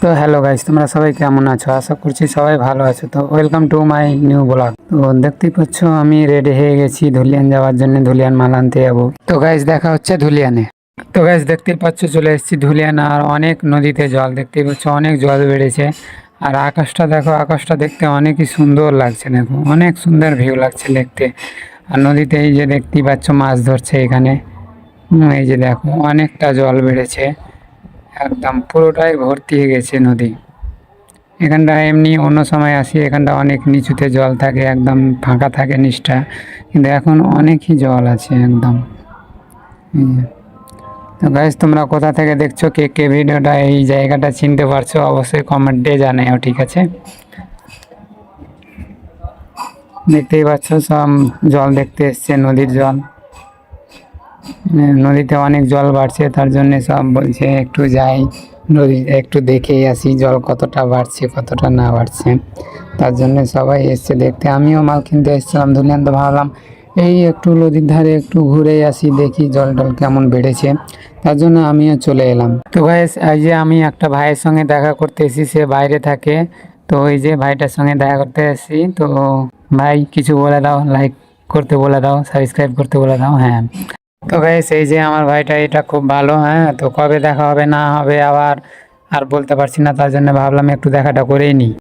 তো hello guys, তোমরা সবাই কেমন আছো? আশা করছি সবাই ভালো আছো। তো welcome to my new blog. তো দেখতেই পাচ্ছ আমি রেডি হয়ে গেছি ধুলিয়ান যাওয়ার জন্য, ধুলিয়ান মাল আনতে যাবো। তো গাইস দেখা হচ্ছে ধুলিয়ানে। তো গাইস দেখতেই পাচ্ছ চলে এসেছি ধুলিয়ান, আর অনেক নদীতে জল দেখতেই পাচ্ছ, অনেক জল বেড়েছে। আর আকাশটা দেখো, আকাশটা দেখতে অনেকই সুন্দর লাগছে, দেখো অনেক সুন্দর ভিউ লাগছে দেখতে। আর নদীতে এই যে দেখতেই পাচ্ছ মাছ ধরছে এখানে। এই যে দেখো অনেকটা জল বেড়েছে, একদম পুরোটাই ভর্তি হয়ে গেছে নদী। এখানটা এমনি অন্য সময় আসি, এখানটা অনেক নিচুতে জল থাকে, একদম ফাঁকা থাকে নিচটা, কিন্তু এখন অনেকই জল আছে একদম। এই যে। তো গাইস তোমরা কোথা থেকে দেখছো, কে কে ভিডিওটা এই জায়গাটা চিনতে পারছো অবশ্যই কমেন্টে জানাও, ঠিক আছে? দেখতেই পাচ্ছ সব জল দেখতে এসছে, নদীর জল। নদীতে অনেক জল বাড়ছে, তার জন্য সব বলছে একটু যাই নদীতে, একটু দেখেই আসি জল কতটা বাড়ছে কতটা না বাড়ছে। তার জন্য সবাই এসছে দেখতে। আমিও মাল কিনতে এসেছিলাম ধুলিয়ান, তো ভাবলাম এই একটু নদীর ধারে একটু ঘুরে আসি, দেখি জল টল কেমন বেড়েছে। তার জন্য আমিও চলে এলাম। তো ভাই এই যে আমি একটা ভাইয়ের সঙ্গে দেখা করতে এসেছি, সে বাইরে থাকে। তো এই যে ভাইটার সঙ্গে দেখা করতে এসেছি। তো ভাই কিছু বলে দাও, লাইক করতে বলে দাও, সাবস্ক্রাইব করতে বলে দাও। হ্যাঁ, তো গাইস এই যে আমার ভাইটা, এটা খুব ভালো। হ্যাঁ, তো কবে দেখা হবে না হবে আবার আর বলতে পারছি না, তার জন্য ভাবলাম একটু দেখাটা করেই নিই।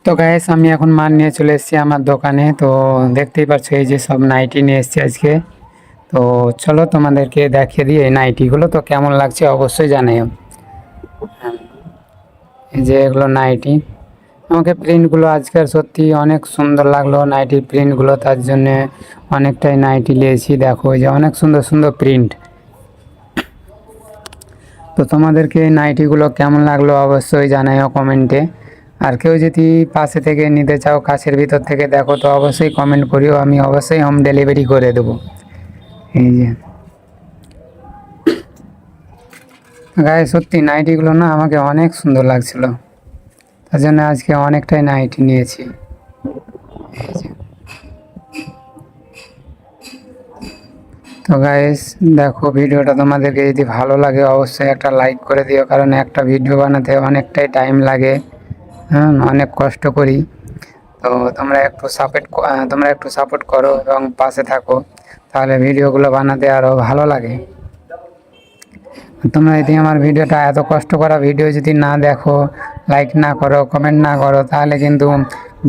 তো গাইস আমি এখন মাল নিয়ে চলে এসেছি আমার দোকানে। তো দেখতেই পাচ্ছ এই যে সব নাইটি নিয়ে এসেছি আজকে। তো চলো তোমাদেরকে দেখিয়ে দিই এই নাইটিগুলো, তো কেমন লাগছে অবশ্যই জানাও। এই যে এগুলো নাইটি, আমাকে প্রিন্টগুলো আজকের সত্যি অনেক সুন্দর লাগলো নাইটির প্রিন্টগুলো, তার জন্যে অনেকটাই নাইটি নিয়েছি। দেখো এই যে অনেক সুন্দর সুন্দর প্রিন্ট। তো তোমাদেরকে এই নাইটিগুলো কেমন লাগলো অবশ্যই জানাও কমেন্টে। আর কেউ যদি পাশে থেকে নিতে চাও, কাছের ভিতর থেকে দেখো, তো অবশ্যই কমেন্ট করিও, আমি অবশ্যই হোম ডেলিভারি করে দেবো। এই যে গায়ে সত্যি নাইটিগুলো না আমাকে অনেক সুন্দর লাগছিল, তার জন্য আজকে অনেকটাই নাইটি নিয়েছি। এই যে তো গাইস দেখো, ভিডিওটা তোমাদেরকে যদি ভালো লাগে অবশ্যই একটা লাইক করে দিও, কারণ একটা ভিডিও বানাতে অনেকটাই টাইম লাগে। হ্যাঁ, অনেক কষ্ট করি। তো তোমরা একটু সাপোর্ট করো এবং পাশে থাকো, তাহলে ভিডিওগুলো বানাতে আরও ভালো লাগে। তোমরা যদি আমার ভিডিওটা, এত কষ্ট করা ভিডিও যদি না দেখো, লাইক না করো, কমেন্ট না করো, তাহলে কিন্তু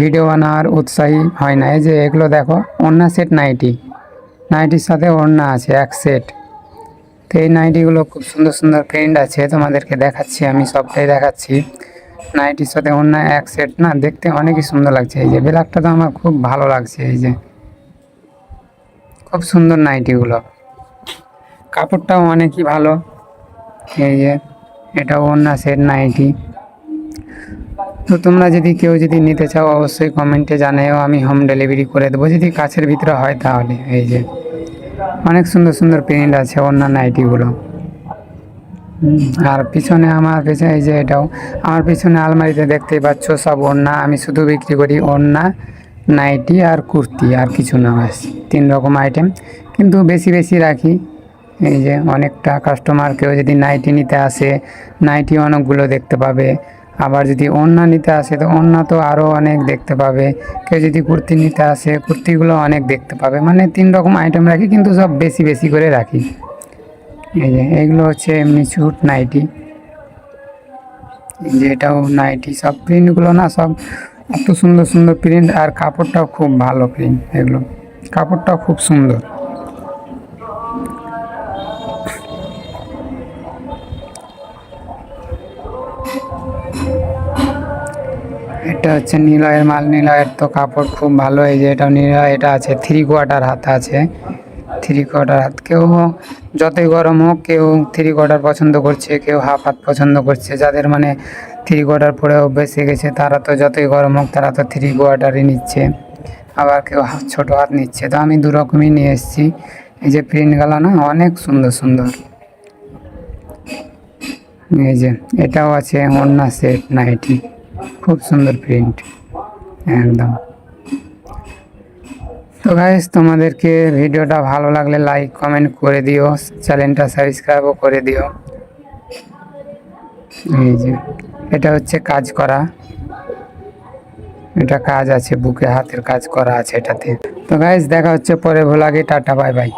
ভিডিও বানানোর উৎসাহী হয় না। এই যে এগুলো দেখো, ওড়না সেট নাইটি, নাইটির সাথে ওড়না আছে এক সেট। তো এই নাইটিগুলো খুব সুন্দর সুন্দর প্রিন্ট আছে, তোমাদেরকে দেখাচ্ছি, আমি সবটাই দেখাচ্ছি। নাইটির সাথে ওড়না এক সেট, না দেখতে অনেকই সুন্দর লাগছে। এই যে ব্ল্যাকটা তো আমার খুব ভালো লাগছে, এই যে খুব সুন্দর নাইটিগুলো, কাপড়টাও অনেকই ভালো। এই যে এটাও ওড়না সেট নাইটি। তো তোমরা যদি কেউ যদি নিতে চাও অবশ্যই কমেন্টে জানাও, আমি হোম ডেলিভারি করে দেবো যদি কাছের ভিতরে হয় তাহলে। এই যে অনেক সুন্দর সুন্দর প্রিন্ট আছে ওড়না নাইটিগুলো। আর পিছনে আমার পিছনে এই যে এটাও, আমার পিছনে আলমারিতে দেখতেই পাচ্ছ সব ওড়না। আমি শুধু বিক্রি করি ওড়না, নাইটি আর কুর্তি, আর কিছু না, ব্যাস 3 রকম আইটেম, কিন্তু বেশি বেশি রাখি। এই যে অনেকটা কাস্টমার, কেউ যদি নাইটি নিতে আসে নাইটি অনেকগুলো দেখতে পাবে, আবার যদি ওড়না নিতে আসে তো ওড়না তো আরও অনেক দেখতে পাবে, কেউ যদি কুর্তি নিতে আসে কুর্তিগুলো অনেক দেখতে পাবে। মানে 3 রকম আইটেম রাখি, কিন্তু সব বেশি বেশি করে রাখি। এই যে এইগুলো হচ্ছে এমনি স্যুট নাইটি, এই যে এটাও নাইটি। সব প্রিন্টগুলো না সব এত সুন্দর সুন্দর প্রিন্ট, আর কাপড়টাও খুব ভালো প্রিন্ট, এগুলো কাপড়টাও খুব সুন্দর। এটা হচ্ছে নিলয়ের মাল, নিলয়ের তো কাপড় খুব ভালো। এই যে এটাও নিলয়, এটা আছে 3/4 হাত আছে, 3/4 হাত। কেউ যতই গরম হোক, কেউ 3/4 পছন্দ করছে, কেউ হাফ হাত পছন্দ করছে। যাদের মানে 3/4 পরে অভ্যেস হয়ে গেছে, তারা তো যতই গরম হোক তারা তো 3/4ই নিচ্ছে, আবার কেউ ছোটো হাত নিচ্ছে। তো আমি 2 রকমই নিয়ে এসেছি। এই যে প্রিন্টগুলো না অনেক সুন্দর সুন্দর। এই যে এটাও আছে ওড়না সেট নাইটি, খুব সুন্দর প্রিন্ট একদম। তো গাইস তোমাদেরকে ভিডিওটা ভালো লাগলে লাইক কমেন্ট করে দিও, চ্যানেলটা সাবস্ক্রাইবও করে দিও। এই যে এটা হচ্ছে কাজ করা, এটা কাজ আছে, বুকে হাতের কাজ করা আছে এটাতে। তো গাইস দেখা হচ্ছে পরে ভ্লগে, টাটা বাই বাই।